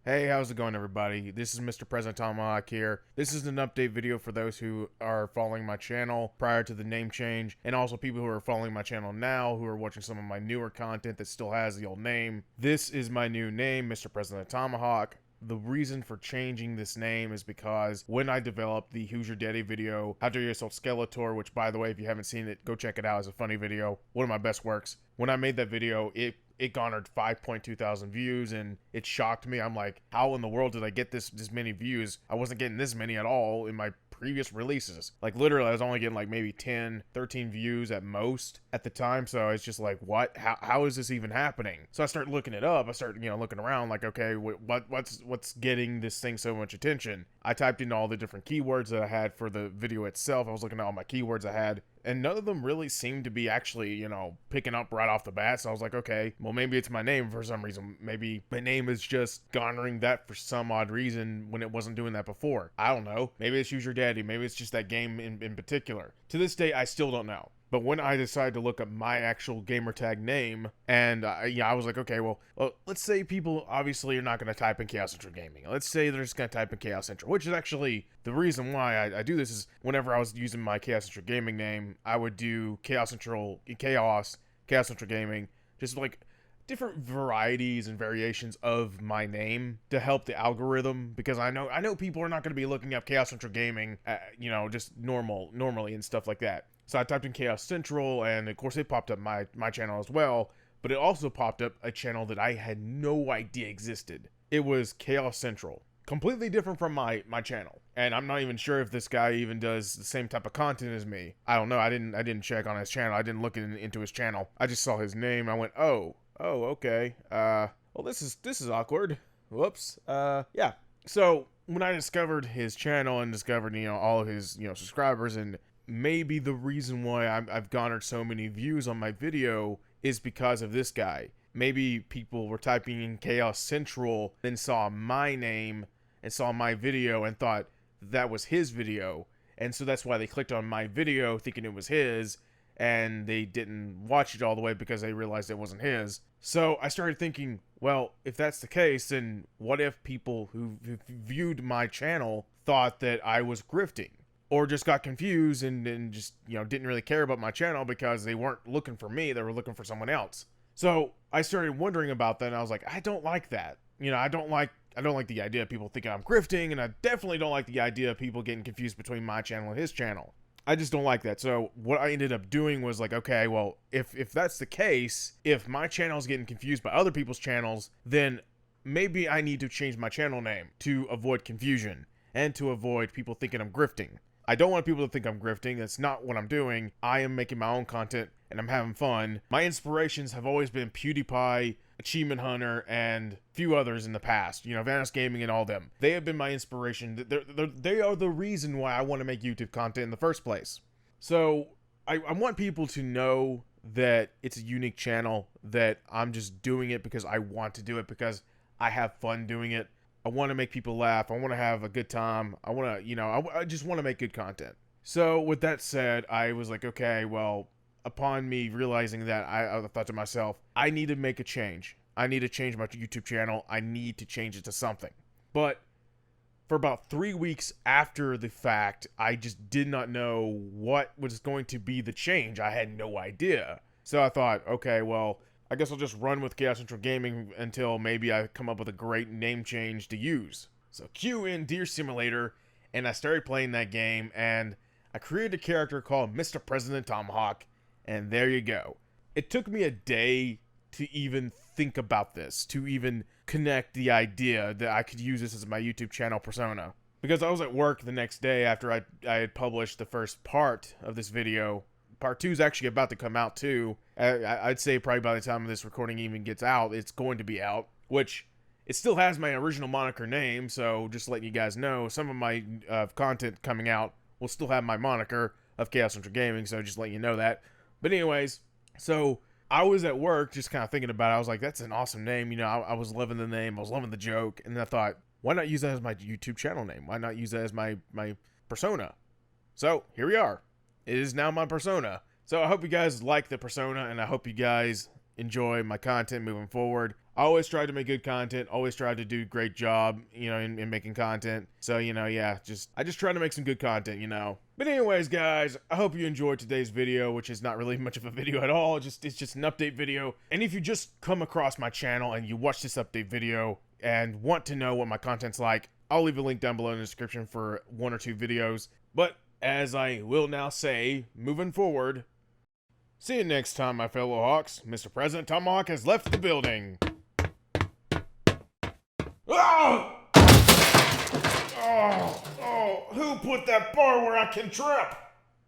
Hey, how's it going, everybody? This is Mr. President Tomahawk here. This is an update video for those who are following my channel prior to the name change, and also people who are following my channel now who are watching some of my newer content that still has the old name. This is my new name, Mr. President Tomahawk. The reason for changing this name is because when I developed the Who's Your Daddy video, How Dare You Assault Skeletor, which, by the way, if you haven't seen it, go check it out. It's a funny video. One of my best works. When I made that video, it garnered 5.2 thousand views, and it shocked me. I'm like, how in the world did I get this many views? I wasn't getting this many at all in my previous releases. Like, literally, I was only getting like maybe 10, 13 views at most at the time. So it's just like, what? How is this even happening? So I start looking it up. I start, looking around like, okay, what's getting this thing so much attention? I typed in all the different keywords that I had for the video itself. I was looking at all my keywords I had, and none of them really seemed to be actually, picking up right off the bat. So I was like, okay, well, maybe it's my name for some reason. Maybe my name is just garnering that for some odd reason when it wasn't doing that before. I don't know. Maybe it's Use Your Daddy. Maybe it's just that game in particular. To this day, I still don't know. But when I decided to look up my actual gamertag name, and I was like, okay, well, let's say people obviously are not going to type in Chaos Central Gaming. Let's say they're just going to type in Chaos Central, which is actually the reason why I do this is whenever I was using my Chaos Central Gaming name, I would do Chaos Central Gaming, just like different varieties and variations of my name to help the algorithm, because I know people are not going to be looking up Chaos Central Gaming, just normally and stuff like that. So I typed in Chaos Central, and of course it popped up my channel as well, but it also popped up a channel that I had no idea existed. It was Chaos Central. Completely different from my channel. And I'm not even sure if this guy even does the same type of content as me. I don't know. I didn't check on his channel. I didn't look into his channel. I just saw his name. I went, oh, okay. Well, this is awkward. Whoops. Yeah. So when I discovered his channel and discovered, all of his, subscribers, and maybe the reason why I've garnered so many views on my video is because of this guy. Maybe people were typing in Chaos Central, then saw my name and saw my video and thought that was his video. And so that's why they clicked on my video thinking it was his, and they didn't watch it all the way because they realized it wasn't his. So I started thinking, well, if that's the case, then what if people who viewed my channel thought that I was grifting? Or just got confused and just, didn't really care about my channel because they weren't looking for me, they were looking for someone else. So I started wondering about that, and I was like, I don't like that. I don't like the idea of people thinking I'm grifting, and I definitely don't like the idea of people getting confused between my channel and his channel. I just don't like that. So what I ended up doing was like, okay, well, if that's the case, if my channel is getting confused by other people's channels, then maybe I need to change my channel name to avoid confusion and to avoid people thinking I'm grifting. I don't want people to think I'm grifting. That's not what I'm doing. I am making my own content, and I'm having fun. My inspirations have always been PewDiePie, Achievement Hunter, and a few others in the past. Vanis Gaming and all them. They have been my inspiration. They are the reason why I want to make YouTube content in the first place. So I want people to know that it's a unique channel, that I'm just doing it because I want to do it, because I have fun doing it. I want to make people laugh. I want to have a good time. I want to, I just want to make good content. So with that said, I was like, okay, well, upon me realizing that, I thought to myself, I need to make a change. I need to change my YouTube channel. I need to change it to something. But for about 3 weeks after the fact, I just did not know what was going to be the change. I had no idea. So I thought, okay, well, I guess I'll just run with Chaos Central Gaming until maybe I come up with a great name change to use. So cue in Deer Simulator, and I started playing that game, and I created a character called Mr.PresidentTomahawk, and there you go. It took me a day to even think about this, to even connect the idea that I could use this as my YouTube channel persona. Because I was at work the next day after I had published the first part of this video. Part 2 is actually about to come out too. I'd say probably by the time this recording even gets out, it's going to be out, which it still has my original moniker name, so just letting you guys know, some of my content coming out will still have my moniker of Chaos Central Gaming, so just letting you know that. But anyways, so I was at work just kind of thinking about it. I was like, that's an awesome name. I was loving the name. I was loving the joke. And then I thought, why not use that as my YouTube channel name? Why not use that as my persona? So here we are. It is now my persona. So I hope you guys like the persona, and I hope you guys enjoy my content moving forward. I always try to make good content, always try to do a great job, in making content. So, yeah, I just try to make some good content. But anyways, guys, I hope you enjoyed today's video, which is not really much of a video at all. It's just an update video. And if you just come across my channel and you watch this update video and want to know what my content's like, I'll leave a link down below in the description for 1 or 2 videos. But as I will now say, moving forward, see you next time, my fellow Hawks. Mr. President Tomahawk has left the building. Oh! Oh, who put that bar where I can trip?